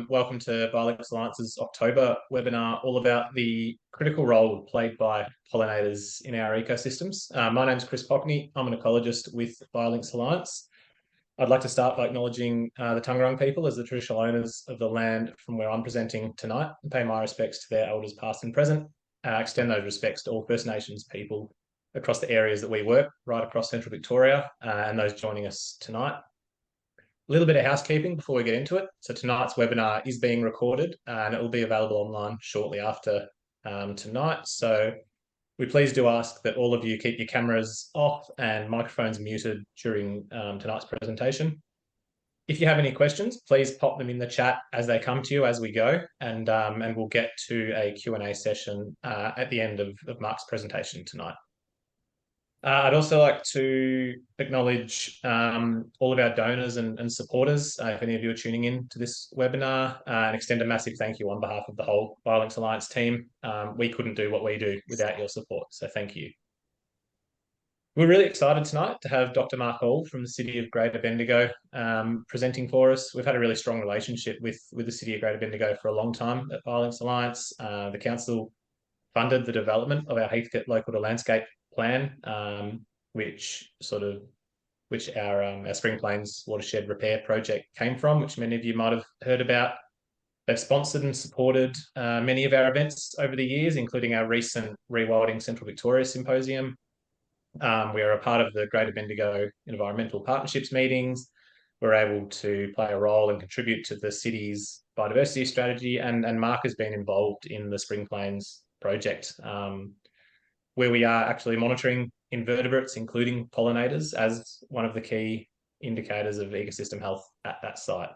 Welcome to Biodiversity Alliance's October webinar, all about the critical role played by pollinators in our ecosystems. My name is Chris Pockney. I'm an ecologist with Biodiversity Alliance. I'd like to start by acknowledging the Taungurung people as the traditional owners of the land from where I'm presenting tonight, and pay my respects to their elders past and present. Extend those respects to all First Nations people across the areas that we work, right across Central Victoria, and those joining us tonight. A little bit of housekeeping before we get into it. So tonight's webinar is being recorded and it will be available online shortly after tonight. So we please do ask that all of you keep your cameras off and microphones muted during tonight's presentation. If you have any questions, please pop them in the chat as they come to you as we go, and we'll get to a Q&A session at the end of Mark's presentation tonight. I'd also like to acknowledge all of our donors and supporters, if any of you are tuning in to this webinar, and extend a massive thank you on behalf of the whole Biodiversity Alliance team. We couldn't do what we do without your support, so thank you. We're really excited tonight to have Dr. Mark Hall from the City of Greater Bendigo presenting for us. We've had a really strong relationship with the City of Greater Bendigo for a long time at Biodiversity Alliance. The council funded the development of our Heathcote Local to Landscape plan, which our Spring Plains Watershed Repair Project came from, which many of you might have heard about. They've sponsored and supported many of our events over the years, including our recent Rewilding Central Victoria Symposium. We are a part of the Greater Bendigo Environmental Partnerships meetings. We're able to play a role and contribute to the city's biodiversity strategy, and Mark has been involved in the Spring Plains project, where we are actually monitoring invertebrates, including pollinators, as one of the key indicators of ecosystem health at that site.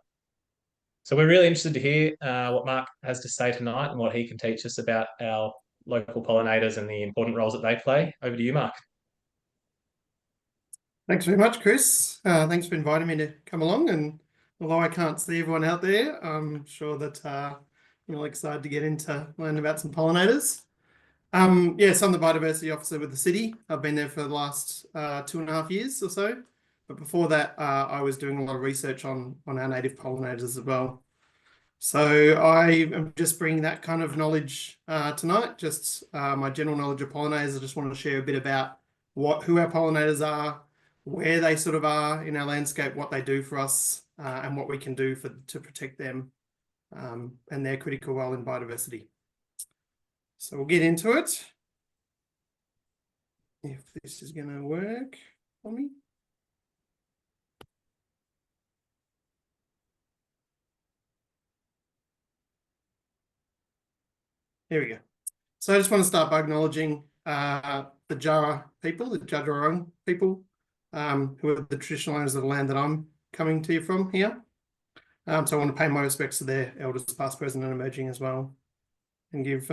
So we're really interested to hear what Mark has to say tonight and what he can teach us about our local pollinators and the important roles that they play. Over to you, Mark. Thanks very much, Chris. Thanks for inviting me to come along. And although I can't see everyone out there, I'm sure that you're all excited to get into learning about some pollinators. Yes, I'm the Biodiversity Officer with the city. I've been there for the last 2.5 years or so. But before that, I was doing a lot of research on our native pollinators as well. So I am just bringing that kind of knowledge tonight, just my general knowledge of pollinators. I just wanted to share a bit about who our pollinators are, where they sort of are in our landscape, what they do for us, and what we can do to protect them and their critical role in biodiversity. So we'll get into it. If this is going to work for me. There we go. So I just want to start by acknowledging the Jara people, the Jadjarong people, who are the traditional owners of the land that I'm coming to you from here. So I want to pay my respects to their elders, past, present, and emerging as well, and give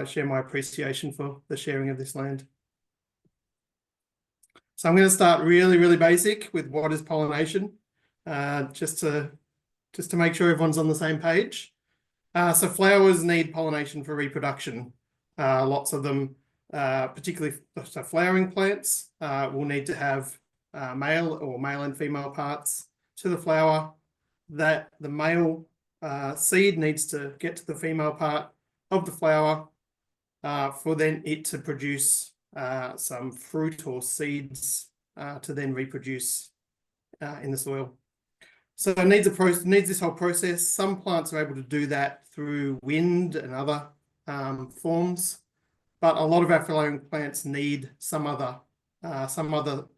share my appreciation for the sharing of this land. So I'm going to start really, really basic with what is pollination, just to make sure everyone's on the same page. So flowers need pollination for reproduction. Lots of them, particularly so flowering plants, will need to have male and female parts to the flower. That the male seed needs to get to the female part of the flower for then it to produce some fruit or seeds to then reproduce in the soil. So it needs this whole process. Some plants are able to do that through wind and other forms, but a lot of our flowering plants need some other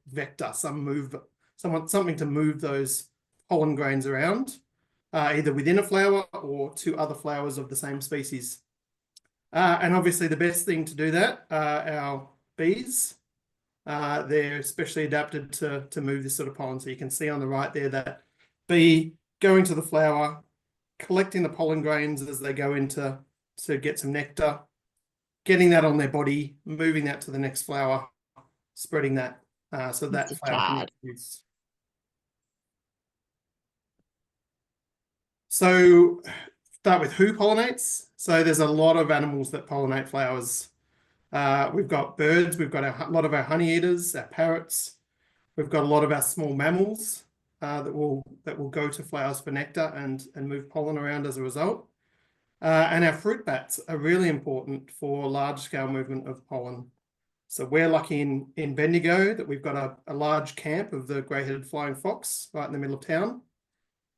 vector, something to move those pollen grains around, either within a flower or to other flowers of the same species. And obviously the best thing to do that are our bees. They're especially adapted to move this sort of pollen. So you can see on the right there that bee going to the flower, collecting the pollen grains as they go into to get some nectar, getting that on their body, moving that to the next flower, spreading that so that flower can produce. So start with who pollinates. So there's a lot of animals that pollinate flowers. We've got birds, we've got a lot of our honey eaters, our parrots. We've got a lot of our small mammals. that will go to flowers for nectar and move pollen around as a result. And our fruit bats are really important for large-scale movement of pollen. So we're lucky in Bendigo that we've got a large camp of the grey-headed flying fox right in the middle of town.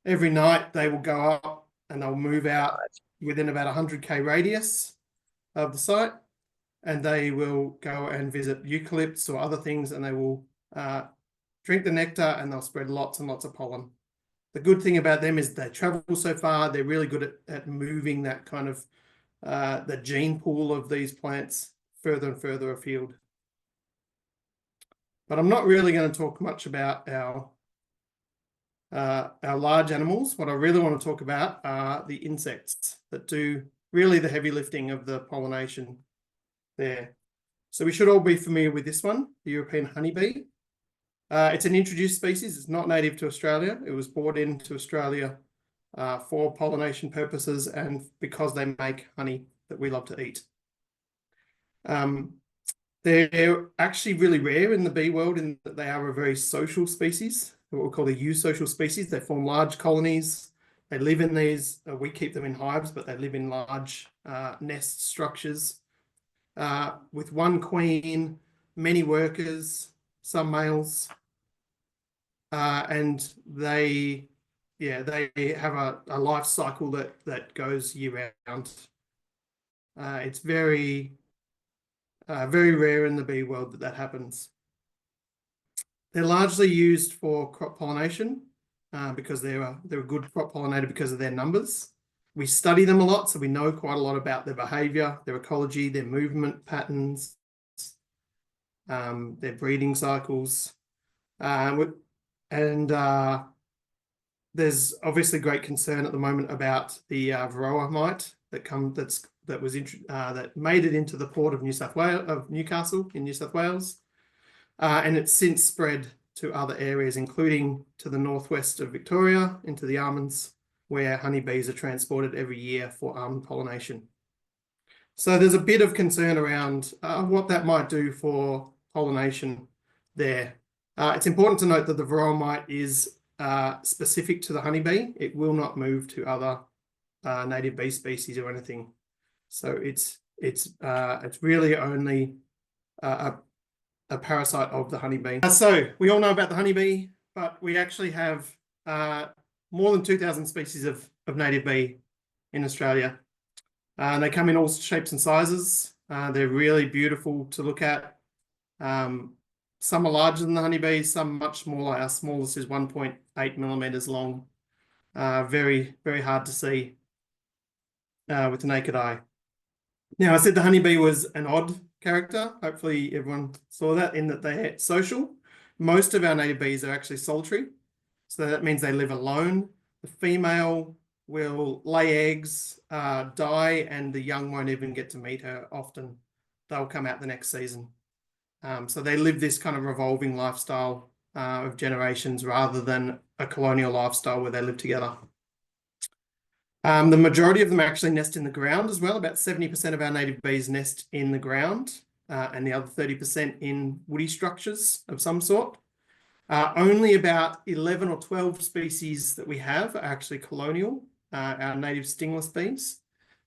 Every night they will go up and they'll move out within about 100k radius of the site, and they will go and visit eucalypts or other things, and they will drink the nectar, and they'll spread lots and lots of pollen. The good thing about them is they travel so far. They're really good at moving that kind of the gene pool of these plants further and further afield. But I'm not really going to talk much about our large animals. What I really want to talk about are the insects that do really the heavy lifting of the pollination there. So we should all be familiar with this one, the European honeybee. It's an introduced species. It's not native to Australia. It was brought into Australia for pollination purposes and because they make honey that we love to eat. They're actually really rare in the bee world in that they are a very social species, what we call a eusocial species. They form large colonies. They live in these, we keep them in hives, but they live in large nest structures with one queen, many workers, some males. And they have a life cycle that goes year round. It's very rare in the bee world that happens. They're largely used for crop pollination because they're a good crop pollinator because of their numbers. We study them a lot, so we know quite a lot about their behavior, their ecology, their movement patterns, their breeding cycles. There's obviously great concern at the moment about the varroa mite that made it into the port of Newcastle in New South Wales, and it's since spread to other areas, including to the northwest of Victoria, into the almonds, where honeybees are transported every year for almond pollination. So there's a bit of concern around what that might do for pollination there. It's important to note that the varroa mite is specific to the honeybee. It will not move to other native bee species or anything. So it's really only a parasite of the honeybee. So we all know about the honeybee, but we actually have more than 2,000 species of native bee in Australia. They come in all shapes and sizes. They're really beautiful to look at. Some are larger than the honeybees, some much smaller. Our smallest is 1.8 millimeters long. Very, very hard to see with the naked eye. Now, I said the honeybee was an odd character. Hopefully everyone saw that, in that they're social. Most of our native bees are actually solitary. So that means they live alone. The female will lay eggs, die, and the young won't even get to meet her often. They'll come out the next season. So they live this kind of revolving lifestyle of generations rather than a colonial lifestyle where they live together. The majority of them actually nest in the ground as well. About 70% of our native bees nest in the ground, and the other 30% in woody structures of some sort. Only about 11 or 12 species that we have are actually colonial, our native stingless bees.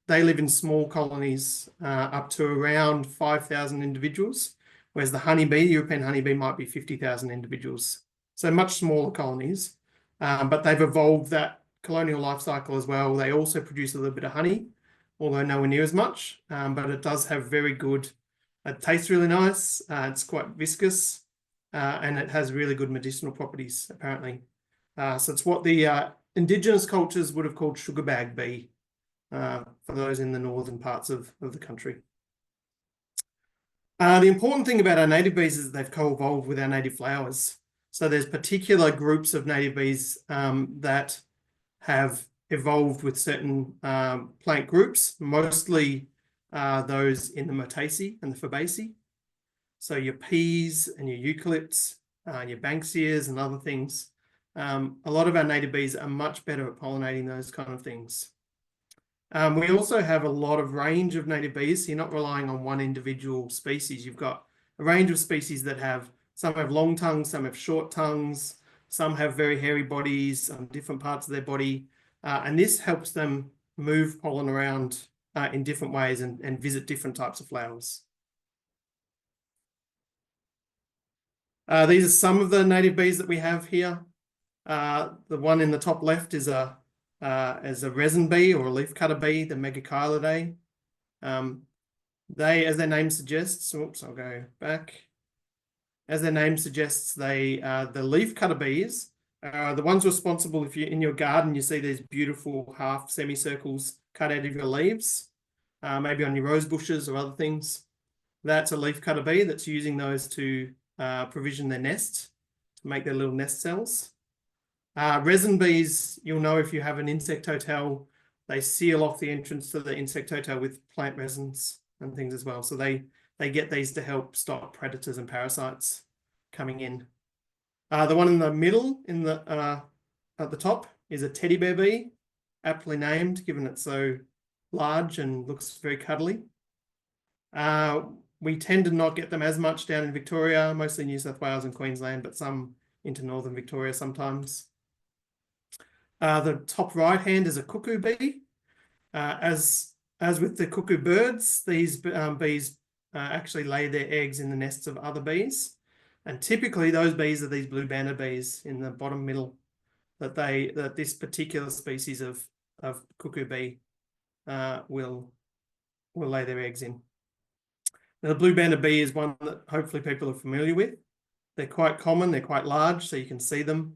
They live in small colonies up to around 5,000 individuals, whereas the honeybee, European honeybee, might be 50,000 individuals. So much smaller colonies, but they've evolved that colonial life cycle as well. They also produce a little bit of honey, although nowhere near as much, but it does have very good, it tastes really nice, it's quite viscous, and it has really good medicinal properties, apparently. So it's what the indigenous cultures would have called sugar bag bee, for those in the northern parts of the country. The important thing about our native bees is that they've co-evolved with our native flowers. So there's particular groups of native bees that have evolved with certain plant groups, mostly those in the Myrtaceae and the Fabaceae. So your peas and your eucalypts, your banksias and other things. A lot of our native bees are much better at pollinating those kind of things. We also have a lot of range of native bees. So you're not relying on one individual species. You've got a range of species that have, some have long tongues, some have short tongues, Some have very hairy bodies on different parts of their body, and this helps them move pollen around in different ways and visit different types of flowers. These are some of the native bees that we have here. The one in the top left is a resin bee or a leafcutter bee, the Megachilidae. They, as their name suggests, oops, I'll go back. As their name suggests, they the leafcutter bees are the ones responsible if you in your garden you see these beautiful half semicircles cut out of your leaves, maybe on your rose bushes or other things. That's a leafcutter bee that's using those to provision their nest, to make their little nest cells. Resin bees, you'll know if you have an insect hotel, they seal off the entrance to the insect hotel with plant resins and things as well. So they get these to help stop predators and parasites coming in. The one in the middle, at the top, is a teddy bear bee, aptly named, given it's so large and looks very cuddly. We tend to not get them as much down in Victoria, mostly New South Wales and Queensland, but some into northern Victoria sometimes. The top right hand is a cuckoo bee. As with the cuckoo birds, these bees actually lay their eggs in the nests of other bees. And typically those bees are these blue banner bees in the bottom middle that this particular species of cuckoo bee will lay their eggs in. Now, the blue banner bee is one that hopefully people are familiar with. They're quite common, they're quite large, so you can see them.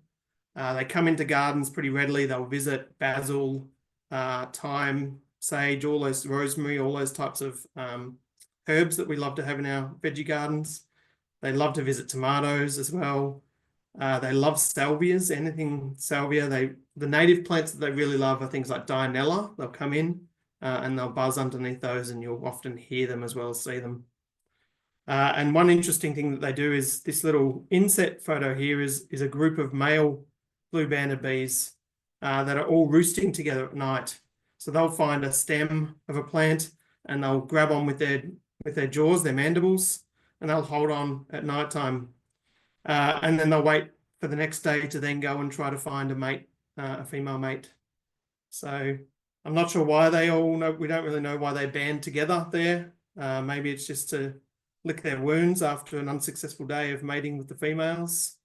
They come into gardens pretty readily. They'll visit basil, thyme, sage, all those rosemary, all those types of herbs that we love to have in our veggie gardens. They love to visit tomatoes as well. They love salvias, anything salvia. The native plants that they really love are things like Dianella. They'll come in and they'll buzz underneath those, and you'll often hear them as well as see them. And one interesting thing that they do is this little inset photo here is a group of male blue banded bees that are all roosting together at night. So they'll find a stem of a plant and they'll grab on with their jaws, their mandibles, and they'll hold on at nighttime. And then they'll wait for the next day to then go and try to find a mate, a female mate. So I'm not sure why they all know, we don't really know why they band together there. Maybe it's just to lick their wounds after an unsuccessful day of mating with the females.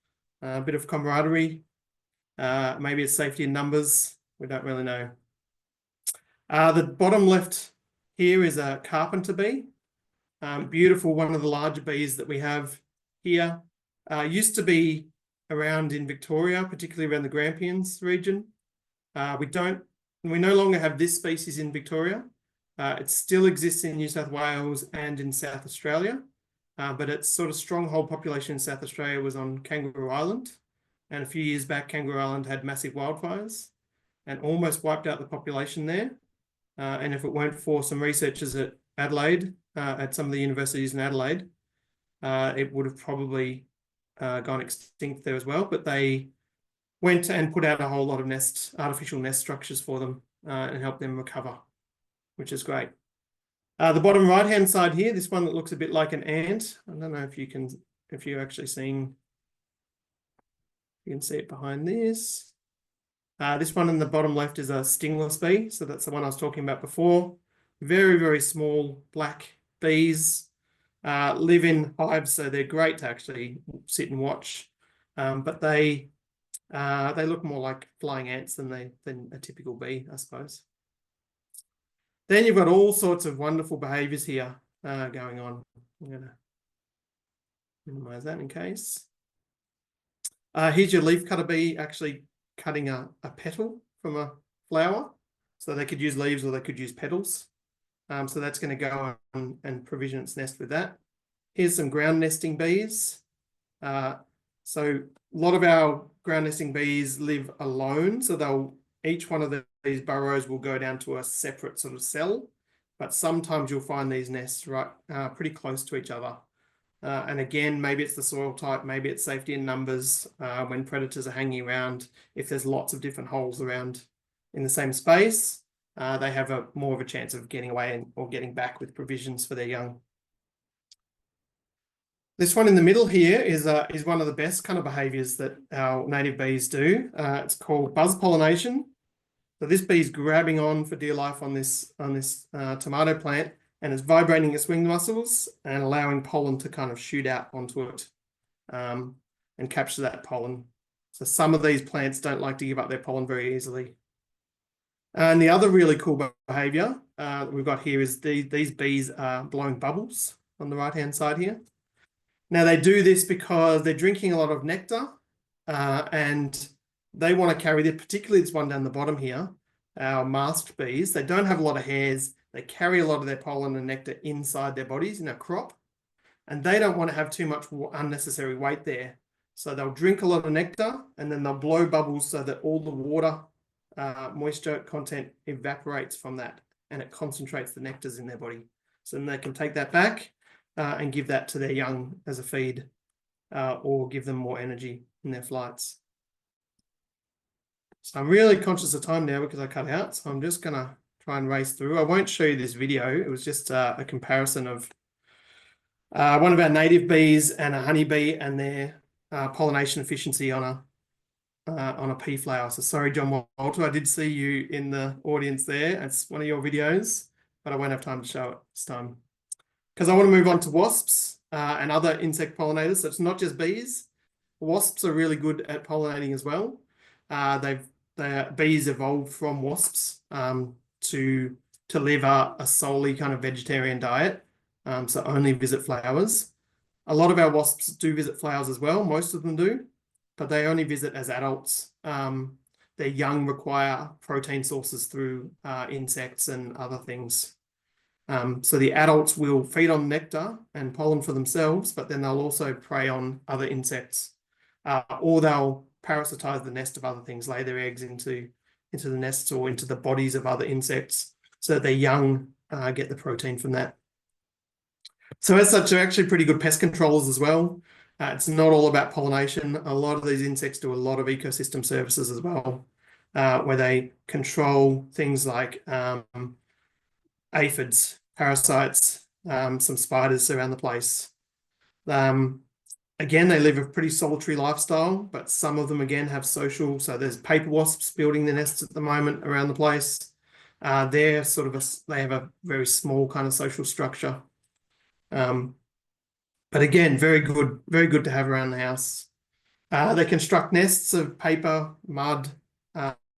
A bit of camaraderie. Maybe it's safety in numbers. We don't really know. The bottom left here is a carpenter bee. Beautiful, one of the larger bees that we have here. Used to be around in Victoria, particularly around the Grampians region. We no longer have this species in Victoria. It still exists in New South Wales and in South Australia, but its sort of stronghold population in South Australia was on Kangaroo Island. And a few years back, Kangaroo Island had massive wildfires and almost wiped out the population there. And if it weren't for some researchers at Adelaide, at some of the universities in Adelaide, it would have probably gone extinct there as well. But they went and put out a whole lot of artificial nest structures for them and helped them recover, which is great. The bottom right-hand side here, this one that looks a bit like an ant. I don't know if you're actually seeing. You can see it behind this. This one in the bottom left is a stingless bee. So that's the one I was talking about before. Very, very small black bees live in hives, so they're great to actually sit and watch. But they look more like flying ants than a typical bee, I suppose. Then you've got all sorts of wonderful behaviors here going on. I'm going to minimize that in case. Here's your leafcutter bee actually cutting a petal from a flower. So they could use leaves or they could use petals. So that's going to go on and provision its nest with that. Here's some ground nesting bees. So a lot of our ground nesting bees live alone. So each one of these burrows will go down to a separate sort of cell. But sometimes you'll find these nests pretty close to each other. And again, maybe it's the soil type, maybe it's safety in numbers when predators are hanging around. If there's lots of different holes around in the same space, they have more of a chance of getting away or getting back with provisions for their young. This one in the middle here is one of the best kind of behaviors that our native bees do. It's called buzz pollination. So this bee is grabbing on for dear life on this tomato plant, and it's vibrating its wing muscles and allowing pollen to kind of shoot out onto it and capture that pollen. So some of these plants don't like to give up their pollen very easily. And the other really cool behavior that we've got here is these bees are blowing bubbles on the right-hand side here. Now they do this because they're drinking a lot of nectar and they want to carry particularly this one down the bottom here, our masked bees. They don't have a lot of hairs. They carry a lot of their pollen and nectar inside their bodies in a crop, and they don't want to have too much unnecessary weight there. So they'll drink a lot of nectar and then they'll blow bubbles so that all the water, moisture content evaporates from that and it concentrates the nectars in their body. So then they can take that back and give that to their young as a feed or give them more energy in their flights. So I'm really conscious of time now because I cut out. So I'm just going to try and race through. I won't show you this video. It was just a comparison of one of our native bees and a honeybee and their pollination efficiency on a pea flower. So sorry, John Walter, I did see you in the audience there. It's one of your videos, but I won't have time to show it this time because I want to move on to wasps and other insect pollinators. So it's not just bees. Wasps are really good at pollinating as well. Bees evolved from wasps to live a solely kind of vegetarian diet, so only visit flowers. A lot of our wasps do visit flowers as well. Most of them do, but they only visit as adults. Their young require protein sources through insects and other things. So the adults will feed on nectar and pollen for themselves, but then they'll also prey on other insects, or they'll parasitize the nest of other things, lay their eggs into the nests or into the bodies of other insects, so that their young get the protein from that. So as such, they're actually pretty good pest controllers as well. It's not all about pollination. A lot of these insects do a lot of ecosystem services as well, where they control things like aphids, parasites, some spiders around the place. Again, they live a pretty solitary lifestyle, but some of them, again, have social. So there's paper wasps building their nests at the moment around the place. They're sort of they have a very small kind of social structure. But again, very good to have around the house. They construct nests of paper, mud,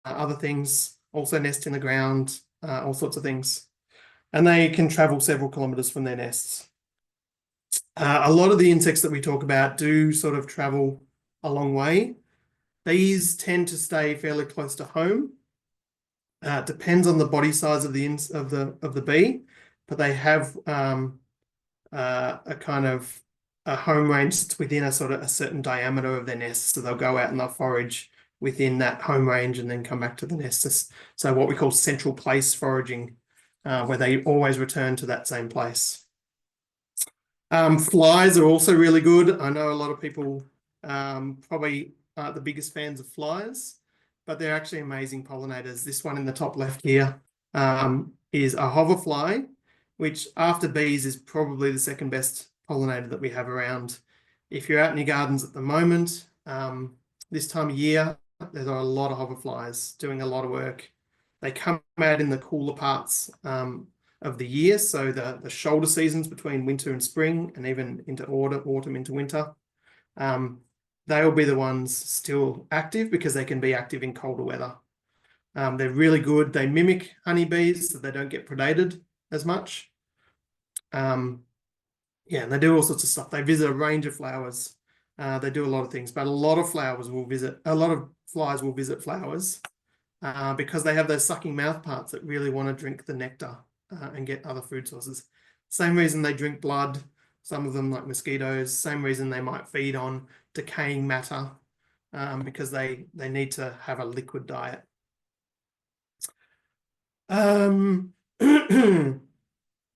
other things, also nest in the ground, all sorts of things. And they can travel several kilometers from their nests. A lot of the insects that we talk about do sort of travel a long way. These tend to stay fairly close to home. It depends on the body size of the bee, but they have a kind of a home range that's within a sort of a certain diameter of their nest. So they'll go out and they'll forage within that home range and then come back to the nest. So what we call central place foraging, where they always return to that same place. Flies are also really good. I know a lot of people probably aren't the biggest fans of flies, but they're actually amazing pollinators. This one in the top left here is a hoverfly, which after bees is probably the second best pollinator that we have around. If you're out in your gardens at the moment, this time of year, there's a lot of hoverflies doing a lot of work. They come out in the cooler parts of the year, so the shoulder seasons between winter and spring, and even into autumn into winter. They'll be the ones still active because they can be active in colder weather. They're really good. They mimic honeybees, so they don't get predated as much. Yeah, and they do all sorts of stuff. They visit a range of flowers. They do a lot of things, but a lot of flies will visit flowers because they have those sucking mouth parts that really want to drink the nectar and get other food sources. Same reason they drink blood, some of them like mosquitoes, same reason they might feed on decaying matter because they need to have a liquid diet.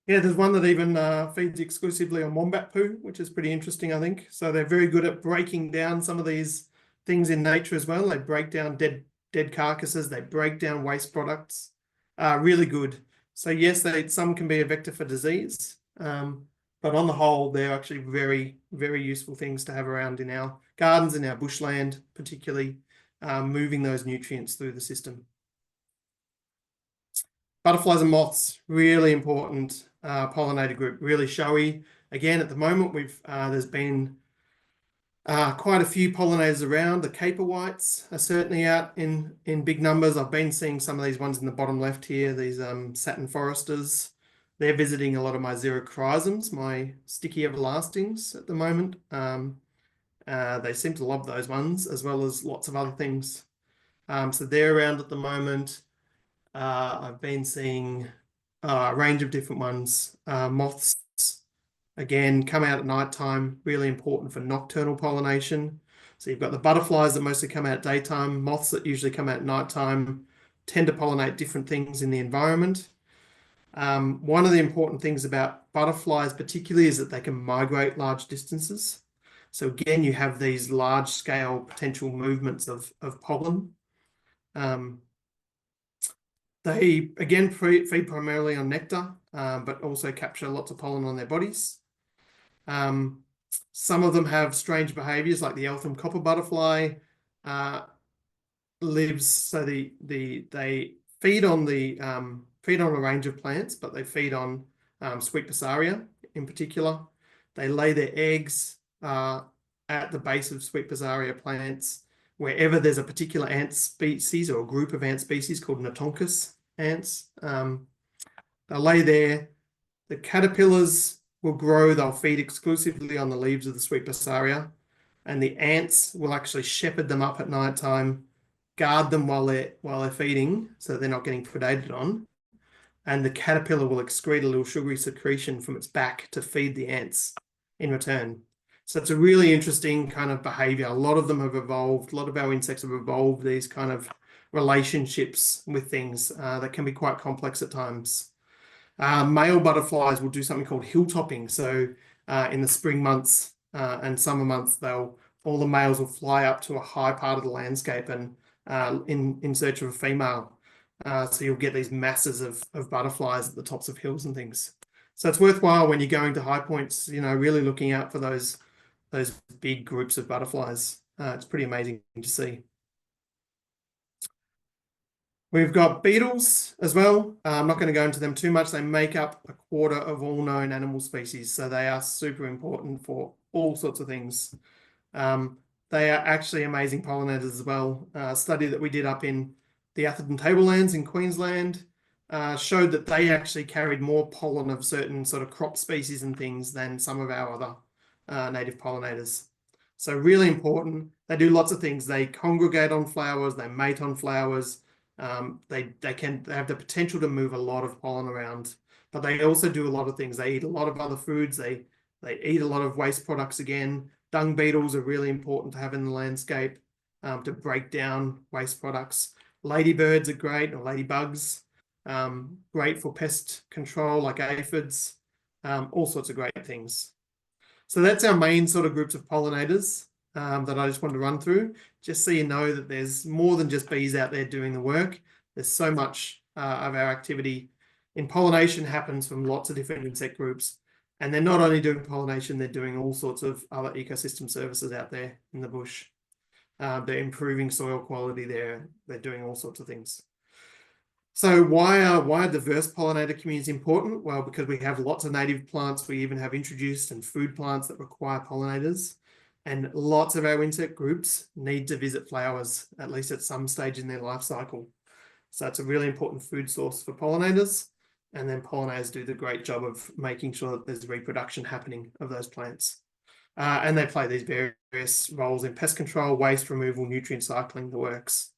Yeah, there's one that even feeds exclusively on wombat poo, which is pretty interesting, I think. So they're very good at breaking down some of these things in nature as well. They break down dead carcasses, they break down waste products. Really good. So yes, some can be a vector for disease, But on the whole, they're actually very, very useful things to have around in our gardens, in our bushland, particularly moving those nutrients through the system. Butterflies and moths, really important pollinator group, really showy. Again, at the moment, there's been quite a few pollinators around. The caper whites are certainly out in big numbers. I've been seeing some of these ones in the bottom left here, these satin foresters. They're visiting a lot of my xerochrysums, my sticky everlastings at the moment. They seem to love those ones, as well as lots of other things. So they're around at the moment. I've been seeing a range of different ones. Moths, again, come out at night time, really important for nocturnal pollination. So you've got the butterflies that mostly come out daytime, moths that usually come out at night time, tend to pollinate different things in the environment. One of the important things about butterflies particularly is that they can migrate large distances. So again, you have these large scale potential movements of pollen. They, again, feed primarily on nectar, but also capture lots of pollen on their bodies. Some of them have strange behaviors, like the Eltham copper butterfly lives, so they feed on a range of plants, but they feed on sweet Passaria in particular. They lay their eggs at the base of sweet Passaria plants, wherever there's a particular ant species or a group of ant species called Notoncus ants. They'll lay there. The caterpillars will grow. They'll feed exclusively on the leaves of the sweet Passaria, and the ants will actually shepherd them up at night time, guard them while they're feeding, so they're not getting predated on. And the caterpillar will excrete a little sugary secretion from its back to feed the ants in return. So it's a really interesting kind of behavior. A lot of them have evolved. A lot of our insects have evolved these kind of relationships with things that can be quite complex at times. Male butterflies will do something called hilltopping. So in the spring months and summer months, all the males will fly up to a high part of the landscape and in search of a female. So you'll get these masses of butterflies at the tops of hills and things. So it's worthwhile when you're going to high points, really looking out for those big groups of butterflies. It's pretty amazing to see. We've got beetles as well. I'm not going to go into them too much. They make up a quarter of all known animal species, so they are super important for all sorts of things. They are actually amazing pollinators as well. A study that we did up in the Atherton Tablelands in Queensland showed that they actually carried more pollen of certain sort of crop species and things than some of our other native pollinators. So really important. They do lots of things. They congregate on flowers. They mate on flowers. They have the potential to move a lot of pollen around, but they also do a lot of things. They eat a lot of other foods. They eat a lot of waste products again. Dung beetles are really important to have in the landscape to break down waste products. Ladybirds are great, or ladybugs. Great for pest control like aphids. All sorts of great things. So that's our main sort of groups of pollinators that I just wanted to run through, just so you know that there's more than just bees out there doing the work. There's so much of our activity in pollination happens from lots of different insect groups. And they're not only doing pollination, they're doing all sorts of other ecosystem services out there in the bush. They're improving soil quality. They're doing all sorts of things. So why are diverse pollinator communities important? Well, because we have lots of native plants. We even have introduced and food plants that require pollinators. And lots of our insect groups need to visit flowers, at least at some stage in their life cycle. So it's a really important food source for pollinators. And then pollinators do the great job of making sure that there's reproduction happening of those plants. And they play these various roles in pest control, waste removal, nutrient cycling, the works.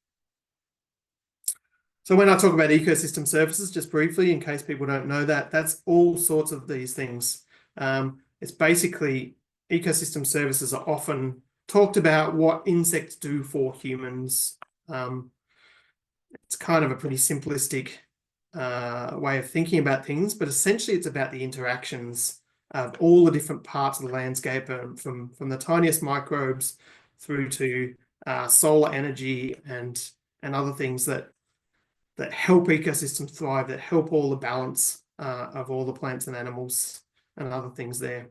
So when I talk about ecosystem services, just briefly, in case people don't know that, that's all sorts of these things. It's basically ecosystem services are often talked about what insects do for humans. It's kind of a pretty simplistic way of thinking about things, but essentially it's about the interactions of all the different parts of the landscape, from the tiniest microbes through to solar energy and other things that help ecosystems thrive, that help all the balance of all the plants and animals. and other things there.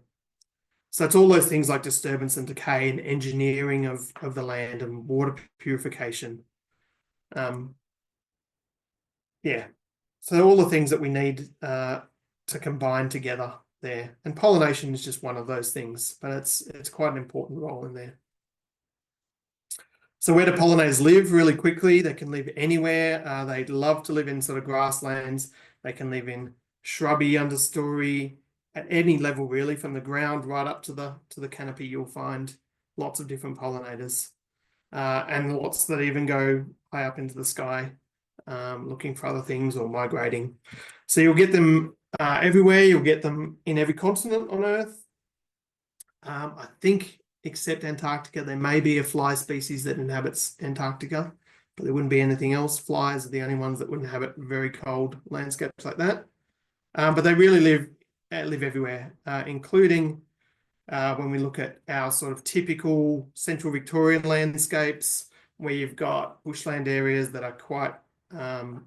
So it's all those things like disturbance and decay and engineering of the land and water purification. Yeah, so all the things that we need to combine together there. And pollination is just one of those things, but it's quite an important role in there. So where do pollinators live? Really quickly, they can live anywhere. They love to live in sort of grasslands. They can live in shrubby understory at any level, really, from the ground right up to the canopy. You'll find lots of different pollinators, and lots that even go high up into the sky, looking for other things or migrating. So you'll get them everywhere. You'll get them in every continent on Earth. I think, except Antarctica, there may be a fly species that inhabits Antarctica, but there wouldn't be anything else. Flies are the only ones that would inhabit very cold landscapes like that. But they really live everywhere, including when we look at our sort of typical central Victorian landscapes, where you've got bushland areas that are quite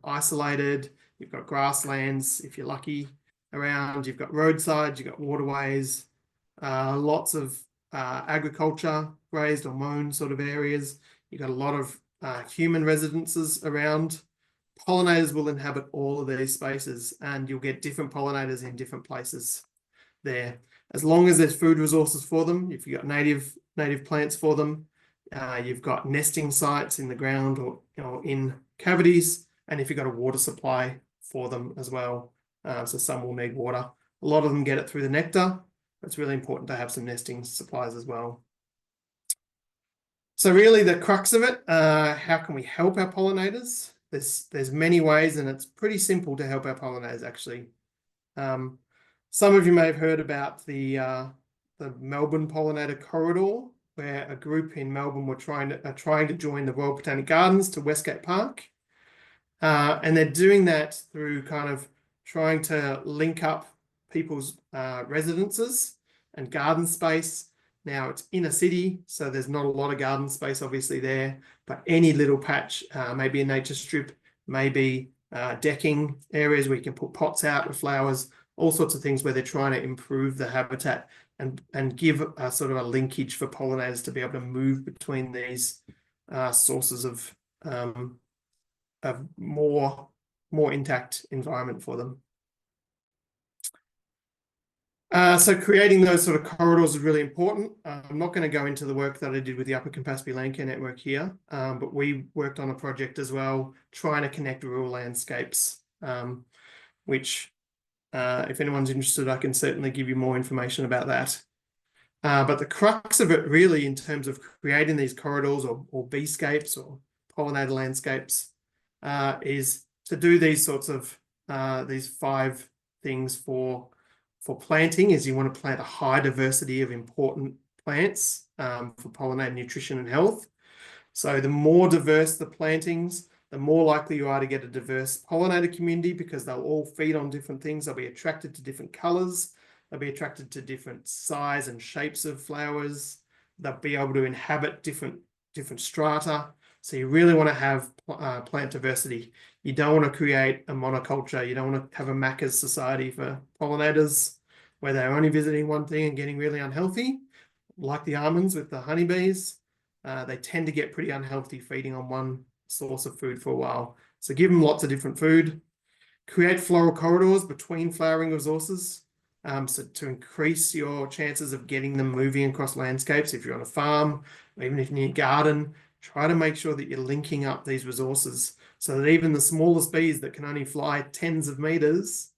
isolated. You've got grasslands, if you're lucky, around. You've got roadsides, you've got waterways, lots of agriculture, grazed or mown sort of areas. You've got a lot of human residences around. Pollinators will inhabit all of these spaces, and you'll get different pollinators in different places there. As long as there's food resources for them, if you've got native plants for them, you've got nesting sites in the ground or in cavities, and if you've got a water supply for them as well. So some will need water. A lot of them get it through the nectar. It's really important to have some nesting supplies as well. So really the crux of it, how can we help our pollinators? There's many ways, and it's pretty simple to help our pollinators actually. Some of you may have heard about the Melbourne Pollinator Corridor, where a group in Melbourne were trying to join the Royal Botanic Gardens to Westgate Park. And they're doing that through kind of trying to link up people's residences and garden space. Now it's in a city, so there's not a lot of garden space obviously there, but any little patch, maybe a nature strip, maybe decking areas where you can put pots out with flowers, all sorts of things where they're trying to improve the habitat and give a sort of a linkage for pollinators to be able to move between these sources of more intact environment for them. So creating those sort of corridors is really important. I'm not going to go into the work that I did with the Upper Campaspe Landcare Network here, but we worked on a project as well, trying to connect rural landscapes, which if anyone's interested, I can certainly give you more information about that. But the crux of it really in terms of creating these corridors or beescapes or pollinator landscapes is to do these sorts of these 5 things for planting. Is you want to plant a high diversity of important plants for pollinator nutrition and health. So the more diverse the plantings, the more likely you are to get a diverse pollinator community, because they'll all feed on different things. They'll be attracted to different colors. They'll be attracted to different size and shapes of flowers. They'll be able to inhabit different strata. So you really want to have plant diversity. You don't want to create a monoculture. You don't want to have a Macca's society for pollinators where they're only visiting one thing and getting really unhealthy, like the almonds with the honeybees. They tend to get pretty unhealthy feeding on one source of food for a while. So give them lots of different food. Create floral corridors between flowering resources, so to increase your chances of getting them moving across landscapes. If you're on a farm, or even if you're in your garden, try to make sure that you're linking up these resources so that even the smallest bees that can only fly tens of meters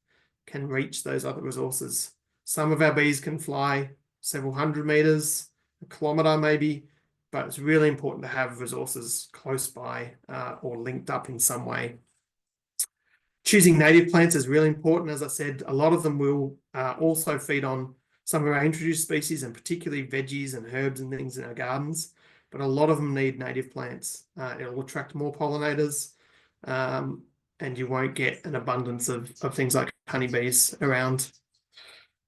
can reach those other resources. Some of our bees can fly several hundred meters, a kilometer maybe, but it's really important to have resources close by or linked up in some way. Choosing native plants is really important. As I said, a lot of them will also feed on some of our introduced species, and particularly veggies and herbs and things in our gardens, but a lot of them need native plants. It'll attract more pollinators, and you won't get an abundance of things like honeybees around.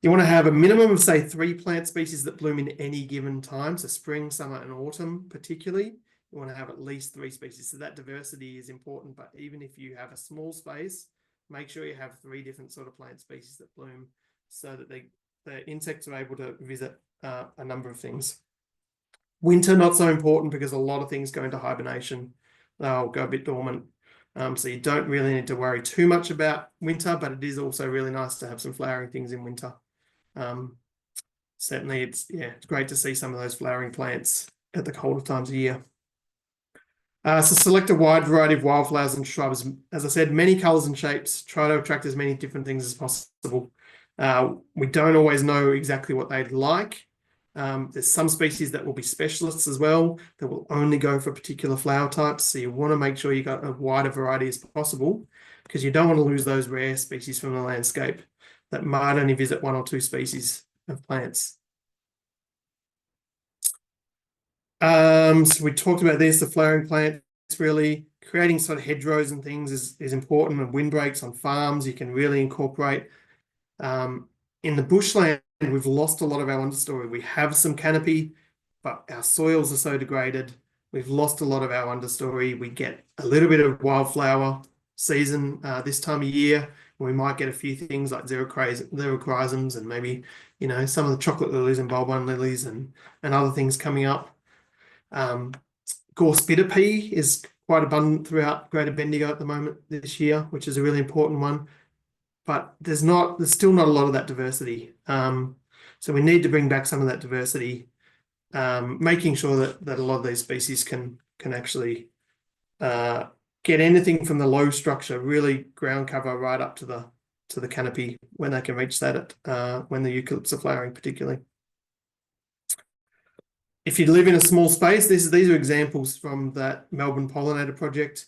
You want to have a minimum of, say, 3 plant species that bloom in any given time. So spring, summer, and autumn particularly. You want to have at least 3 species. So that diversity is important, but even if you have a small space, make sure you have 3 different sort of plant species that bloom so that the insects are able to visit a number of things. Winter, not so important because a lot of things go into hibernation. They'll go a bit dormant. So you don't really need to worry too much about winter, but it is also really nice to have some flowering things in winter. Certainly it's great to see some of those flowering plants at the colder times of year. So select a wide variety of wildflowers and shrubs. As I said, many colors and shapes. Try to attract as many different things as possible. We don't always know exactly what they'd like. There's some species that will be specialists as well, that will only go for particular flower types. So you want to make sure you got a wider variety as possible, because you don't want to lose those rare species from the landscape that might only visit one or two species of plants. So we talked about this, the flowering plants, really creating sort of hedgerows and things is important, and windbreaks on farms you can really incorporate. In the bushland, we've lost a lot of our understory. We have some canopy, but our soils are so degraded. We've lost a lot of our understory. We get a little bit of wildflower season this time of year. We might get a few things like xerochrysums and maybe, some of the chocolate lilies and bulbine lilies and other things coming up. Gorse bitter pea is quite abundant throughout Greater Bendigo at the moment this year, which is a really important one. But there's still not a lot of that diversity. So we need to bring back some of that diversity, making sure that a lot of these species can actually get anything from the low structure, really ground cover, right up to the canopy when they can reach that when the eucalypts are flowering particularly. If you live in a small space, these are examples from that Melbourne Pollinator project.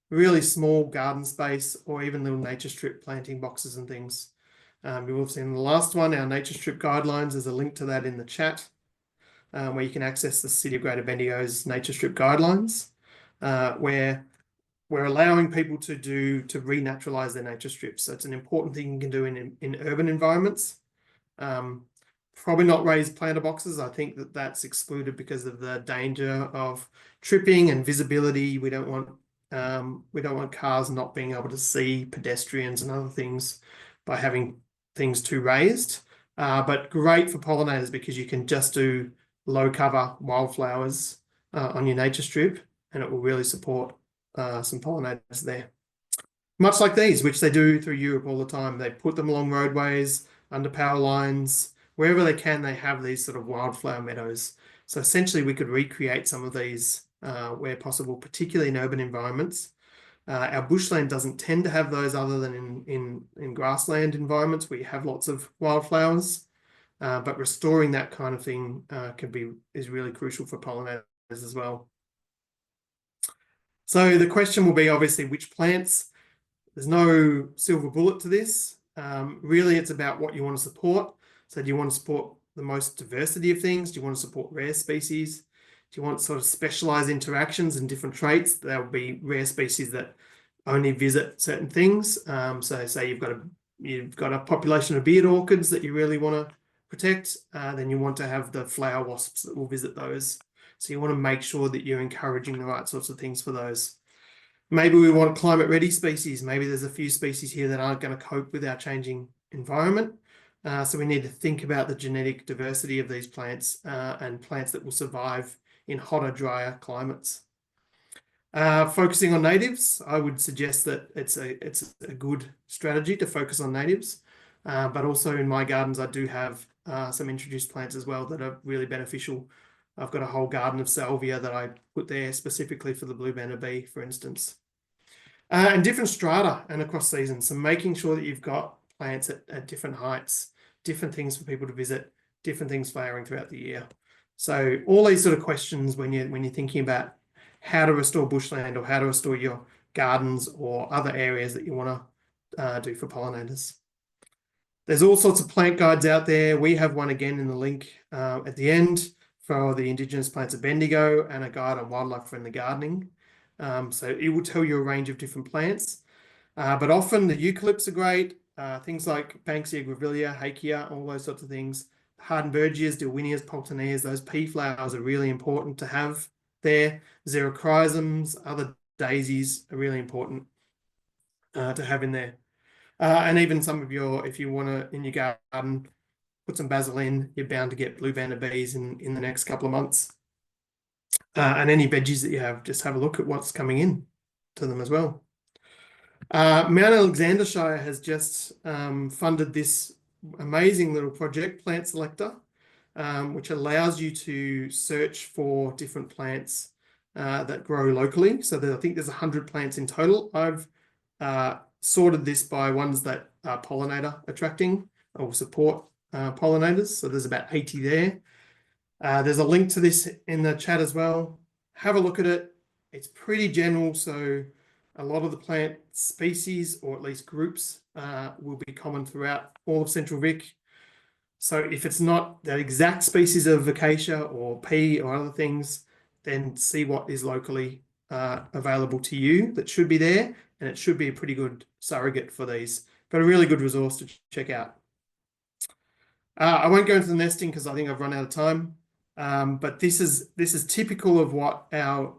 Really small garden space, or even little nature strip planting boxes and things. You will have seen the last one, our nature strip guidelines. There's a link to that in the chat, where you can access the City of Greater Bendigo's nature strip guidelines, where we're allowing people to renaturalize their nature strips. So it's an important thing you can do in urban environments. Probably not raised planter boxes. I think that's excluded because of the danger of tripping and visibility. We don't want cars not being able to see pedestrians and other things by having things too raised. But great for pollinators, because you can just do low cover wildflowers on your nature strip, and it will really support some pollinators there. Much like these, which they do through Europe all the time. They put them along roadways, under power lines, wherever they can. They have these sort of wildflower meadows. So essentially we could recreate some of these where possible, particularly in urban environments. Our bushland doesn't tend to have those, other than in grassland environments where you have lots of wildflowers. But restoring that kind of thing is really crucial for pollinators as well. So the question will be, obviously, which plants? There's no silver bullet to this. Really, it's about what you want to support. So do you want to support the most diversity of things? Do you want to support rare species? Do you want sort of specialized interactions and different traits? There will be rare species that only visit certain things. So say you've got a population of beard orchids that you really want to protect, then you want to have the flower wasps that will visit those. So you want to make sure that you're encouraging the right sorts of things for those. Maybe we want climate ready species. Maybe there's a few species here that aren't going to cope with our changing environment. So we need to think about the genetic diversity of these plants and plants that will survive in hotter, drier climates. Focusing on natives, I would suggest that it's a good strategy to focus on natives. But also in my gardens, I do have some introduced plants as well that are really beneficial. I've got a whole garden of salvia that I put there specifically for the blue-banded bee, for instance. And different strata and across seasons. So making sure that you've got plants at different heights, different things for people to visit, different things flowering throughout the year. So all these sort of questions when you're thinking about how to restore bushland or how to restore your gardens or other areas that you want to do for pollinators. There's all sorts of plant guides out there. We have one again in the link at the end for the Indigenous plants of Bendigo, and a guide on wildlife-friendly gardening. So it will tell you a range of different plants. But often the eucalypts are great. Things like Banksia, Grevillea, Hakea, all those sorts of things. Hardenbergias, Dilwinias, Poltonias, those pea flowers are really important to have there. Xerochrysums, other daisies are really important to have in there. And even some of if you want to, in your garden, put some basil in, you're bound to get blue banded bees in the next couple of months. And any veggies that you have, just have a look at what's coming in to them as well. Mount Alexander Shire has just funded this amazing little project, Plant Selector, which allows you to search for different plants that grow locally. So I think there's 100 plants in total. I've sorted this by ones that are pollinator attracting or support pollinators. So there's about 80 there. There's a link to this in the chat as well. Have a look at it. It's pretty general, so a lot of the plant species, or at least groups, will be common throughout all of Central Vic. So if it's not the exact species of acacia or pea or other things, then see what is locally available to you that should be there, and it should be a pretty good surrogate for these, but a really good resource to check out. I won't go into the nesting because I think I've run out of time, but this is typical of what our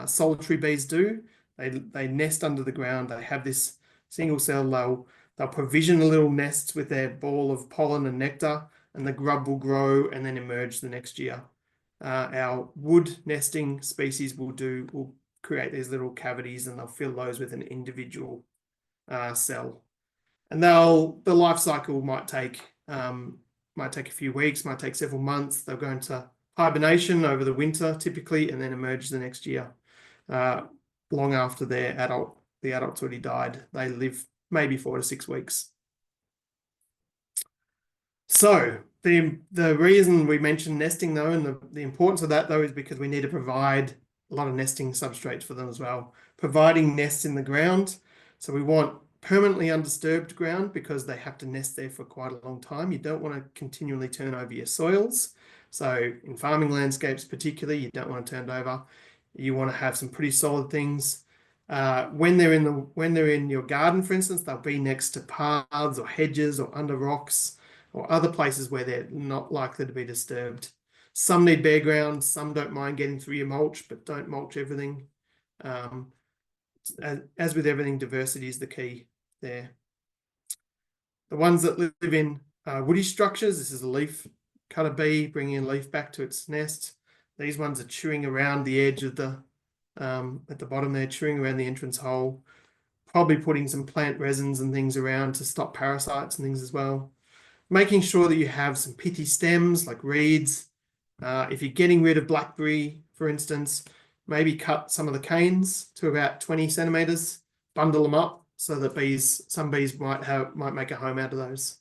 solitary bees do. They nest under the ground. They have this single cell. They'll provision a little nest with their ball of pollen and nectar, and the grub will grow and then emerge the next year. Our wood nesting species will create these little cavities, and they'll fill those with an individual cell. And the life cycle might take a few weeks, might take several months. They'll go into hibernation over the winter typically, and then emerge the next year. Long after the adult's already died. They live maybe 4 to 6 weeks. So the reason we mentioned nesting though, and the importance of that though, is because we need to provide a lot of nesting substrates for them as well. Providing nests in the ground. So we want permanently undisturbed ground because they have to nest there for quite a long time. You don't want to continually turn over your soils. So in farming landscapes particularly, you don't want to turn it over. You want to have some pretty solid things. When they're in your garden, for instance, they'll be next to paths or hedges or under rocks or other places where they're not likely to be disturbed. Some need bare ground, some don't mind getting through your mulch, but don't mulch everything. As with everything, diversity is the key there. The ones that live in woody structures, this is a leaf cutter bee bringing a leaf back to its nest. These ones are chewing around the edge of the, at the bottom there, chewing around the entrance hole, probably putting some plant resins and things around to stop parasites and things as well. Making sure that you have some pithy stems like reeds. If you're getting rid of blackberry, for instance, maybe cut some of the canes to about 20 centimeters, bundle them up so that some bees might make a home out of those.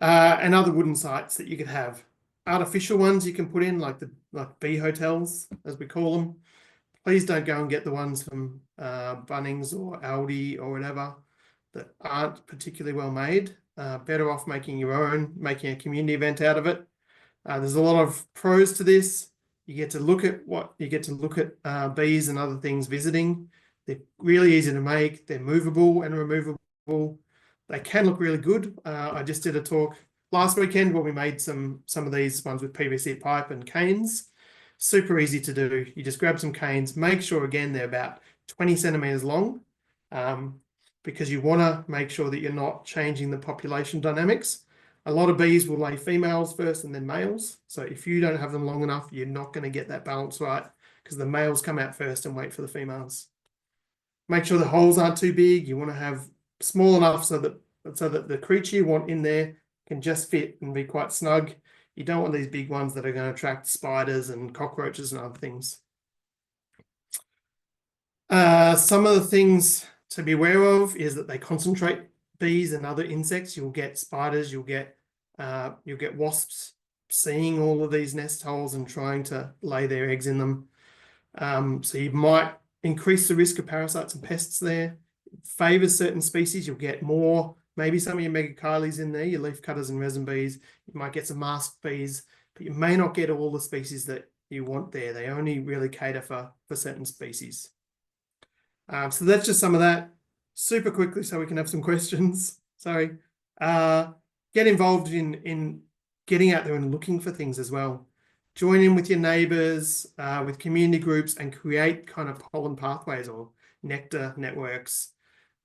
And other wooden sites that you could have. Artificial ones you can put in, like bee hotels, as we call them. Please don't go and get the ones from Bunnings or Aldi or whatever that aren't particularly well made. Better off making your own, making a community event out of it. There's a lot of pros to this. You get to look at bees and other things visiting. They're really easy to make. They're movable and removable. They can look really good. I just did a talk last weekend where we made some of these ones with PVC pipe and canes. Super easy to do. You just grab some canes, make sure again they're about 20 centimeters long, because you want to make sure that you're not changing the population dynamics. A lot of bees will lay females first and then males. So if you don't have them long enough, you're not going to get that balance right because the males come out first and wait for the females. Make sure the holes aren't too big. You want to have small enough so that the creature you want in there can just fit and be quite snug. You don't want these big ones that are going to attract spiders and cockroaches and other things. Some of the things to be aware of is that they concentrate bees and other insects. You'll get spiders, you'll get wasps seeing all of these nest holes and trying to lay their eggs in them. So you might increase the risk of parasites and pests there. Favors certain species, you'll get more, maybe some of your megachilys in there, your leaf cutters and resin bees. You might get some masked bees, but you may not get all the species that you want there. They only really cater for certain species. So that's just some of that. Super quickly so we can have some questions. Sorry. Get involved in getting out there and looking for things as well. Join in with your neighbors, with community groups, and create kind of pollen pathways or nectar networks.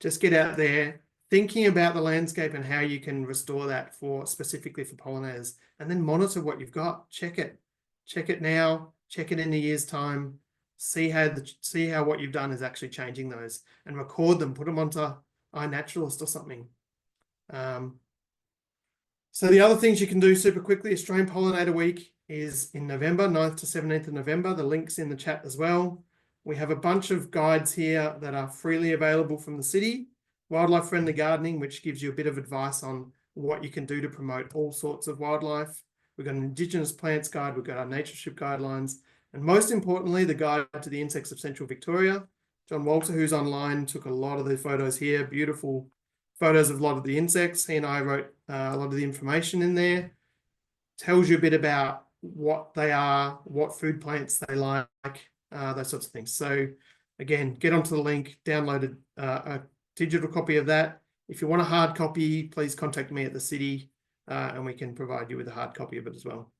Just get out there, thinking about the landscape and how you can restore that specifically for pollinators, and then monitor what you've got. Check it now, check it in a year's time, see how what you've done is actually changing those, and record them, put them onto iNaturalist or something. So the other things you can do super quickly, Australian Pollinator Week is in November, 9th to 17th of November. The link's in the chat as well. We have a bunch of guides here that are freely available from the city. Wildlife Friendly Gardening, which gives you a bit of advice on what you can do to promote all sorts of wildlife. We've got an Indigenous Plants Guide, we've got our Natureship Guidelines, and most importantly, the Guide to the Insects of Central Victoria. John Walter, who's online, took a lot of the photos here, beautiful photos of a lot of the insects. He and I wrote a lot of the information in there. Tells you a bit about what they are, what food plants they like, those sorts of things. So again, get onto the link, download a digital copy of that. If you want a hard copy, please contact me at the city and we can provide you with a hard copy of it as well.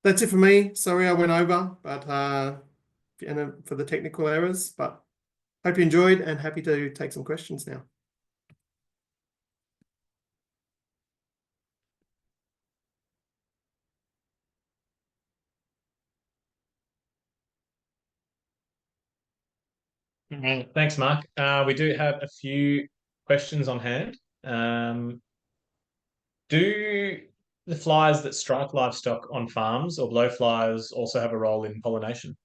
That's it for me. Sorry I went over, but for the technical errors, but hope you enjoyed and happy to take some questions now. Thanks, Mark. We do have a few questions on hand. Do the flies that strike livestock on farms or blowflies also have a role in pollination?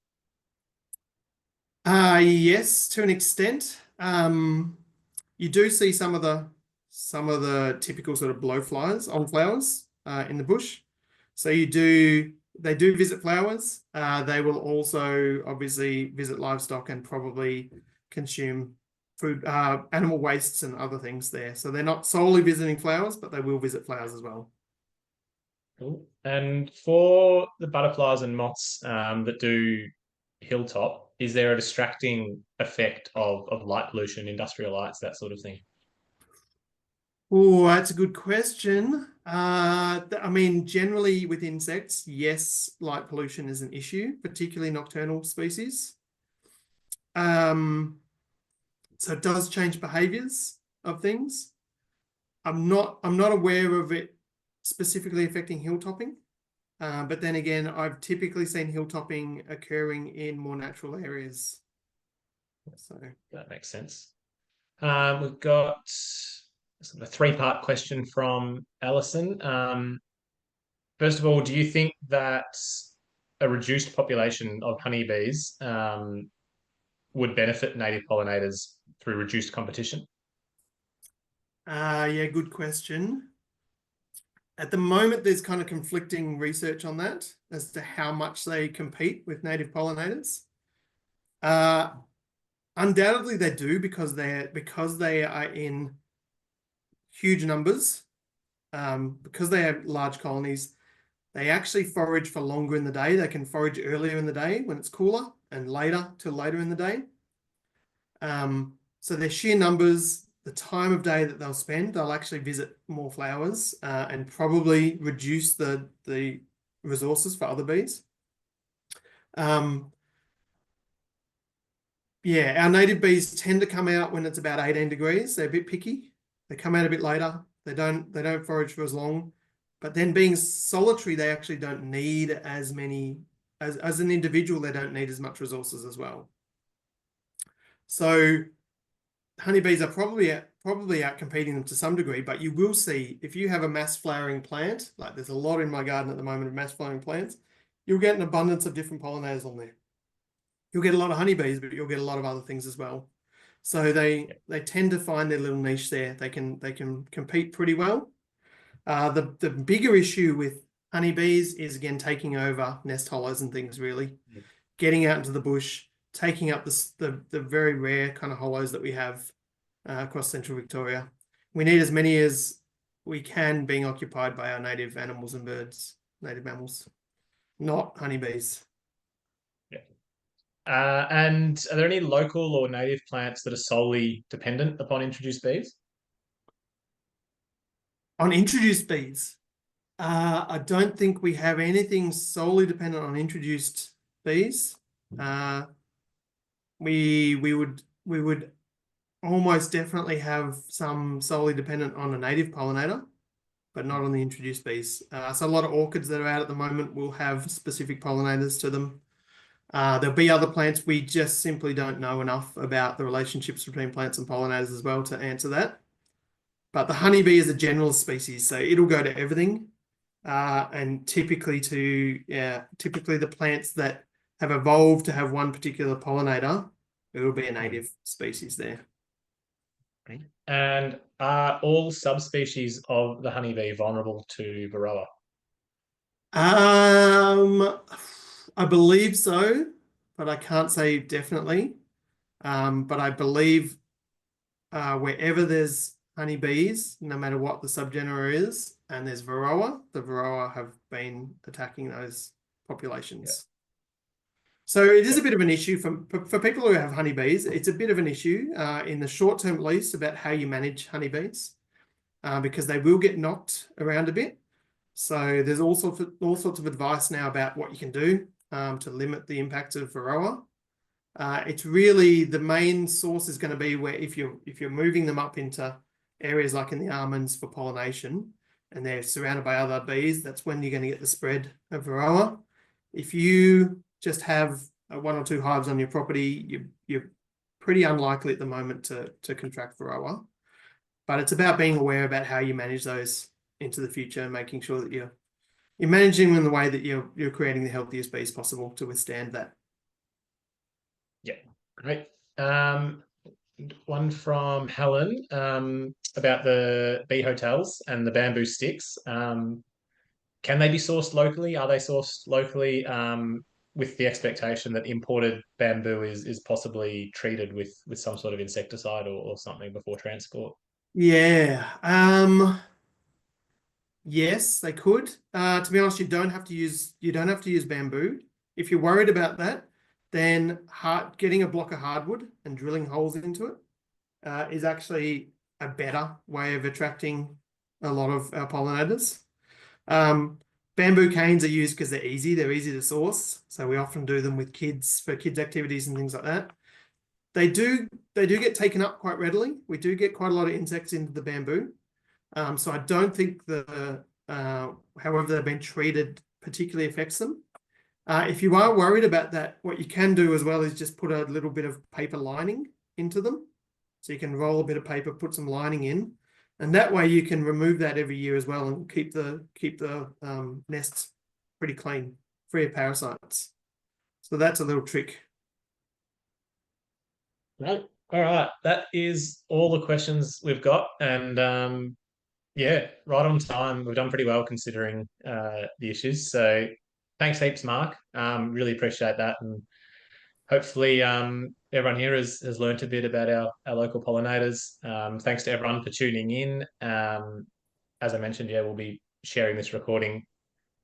Yes, to an extent. You do see some of the typical sort of blowflies on flowers in the bush. So they do visit flowers. They will also obviously visit livestock and probably consume food, animal wastes and other things there. So they're not solely visiting flowers, but they will visit flowers as well. Cool. And for the butterflies and moths that do hilltop, is there a distracting effect of light pollution, industrial lights, that sort of thing? Oh, that's a good question. I mean, generally with insects, yes, light pollution is an issue, particularly nocturnal species. So it does change behaviors of things. I'm not aware of it specifically affecting hilltopping. But then again, I've typically seen hilltopping occurring in more natural areas. So that makes sense. We've got a three-part question from Alison. First of all, do you think that a reduced population of honeybees would benefit native pollinators through reduced competition? Yeah, good question. At the moment, there's kind of conflicting research on that as to how much they compete with native pollinators. Undoubtedly, they do because they are in huge numbers. Because they have large colonies, they actually forage for longer in the day. They can forage earlier in the day when it's cooler and later till later in the day. So their sheer numbers, the time of day that they'll spend, they'll actually visit more flowers and probably reduce the resources for other bees. Yeah, our native bees tend to come out when it's about 18 degrees. They're a bit picky. They come out a bit later. They don't forage for as long. But then being solitary, they actually don't need as many, as an individual, they don't need as much resources as well. So honeybees are probably out competing them to some degree, but you will see if you have a mass flowering plant, like there's a lot in my garden at the moment of mass flowering plants, you'll get an abundance of different pollinators on there. You'll get a lot of honeybees, but you'll get a lot of other things as well. So they tend to find their little niche there. They can compete pretty well. The bigger issue with honeybees is again taking over nest hollows and things, really. Getting out into the bush, taking up the very rare kind of hollows that we have across central Victoria. We need as many as we can being occupied by our native animals and birds, native mammals, not honeybees. And are there any local or native plants that are solely dependent upon introduced bees? On introduced bees, I don't think we have anything solely dependent on introduced bees. We would almost definitely have some solely dependent on a native pollinator, but not on the introduced bees. So a lot of orchids that are out at the moment will have specific pollinators to them. There'll be other plants. We just simply don't know enough about the relationships between plants and pollinators as well to answer that. But the honeybee is a general species, so it'll go to everything. And typically the plants that have evolved to have one particular pollinator, it'll be a native species there. And are all subspecies of the honeybee vulnerable to Varroa? I believe so, but I can't say definitely. But I believe wherever there's honeybees, no matter what the subgenera is, and there's Varroa, the Varroa have been attacking those populations. So it is a bit of an issue for people who have honeybees. It's a bit of an issue in the short term, at least, about how you manage honeybees because they will get knocked around a bit. So there's all sorts of advice now about what you can do to limit the impact of Varroa. It's really the main source is going to be where if you're moving them up into areas like in the almonds for pollination and they're surrounded by other bees, that's when you're going to get the spread of Varroa. If you just have one or two hives on your property, you're pretty unlikely at the moment to contract Varroa. But it's about being aware about how you manage those into the future and making sure that you're managing them in the way that you're creating the healthiest bees possible to withstand that. Yeah, great. One from Helen about the bee hotels and the bamboo sticks. Can they be sourced locally? Are they sourced locally with the expectation that imported bamboo is possibly treated with some sort of insecticide or something before transport? Yeah. Yes, they could. To be honest, you don't have to use bamboo. If you're worried about that, then getting a block of hardwood and drilling holes into it is actually a better way of attracting a lot of our pollinators. Bamboo canes are used because they're easy to source. So we often do them with kids for kids activities and things like that. They do get taken up quite readily. We do get quite a lot of insects into the bamboo. So I don't think however they've been treated particularly affects them. If you are worried about that, what you can do as well is just put a little bit of paper lining into them. So you can roll a bit of paper, put some lining in, and that way you can remove that every year as well and keep the nests pretty clean, free of parasites. So that's a little trick. Right. All right. That is all the questions we've got. And yeah, right on time. We've done pretty well considering the issues. So thanks heaps, Mark. Really appreciate that. And hopefully everyone here has learnt a bit about our local pollinators. Thanks to everyone for tuning in. As I mentioned, yeah, we'll be sharing this recording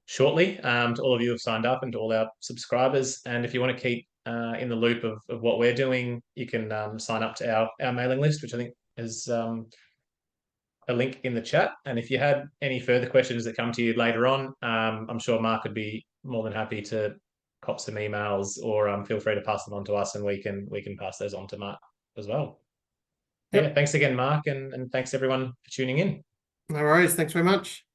shortly to all of you who have signed up and to all our subscribers. And if you want to keep in the loop of what we're doing, you can sign up to our mailing list, which I think is a link in the chat. And if you had any further questions that come to you later on, I'm sure Mark would be more than happy to cop some emails or feel free to pass them on to us and we can pass those on to Mark as well. Yep. Yeah, thanks again, Mark, and thanks everyone for tuning in. No worries. Thanks very much.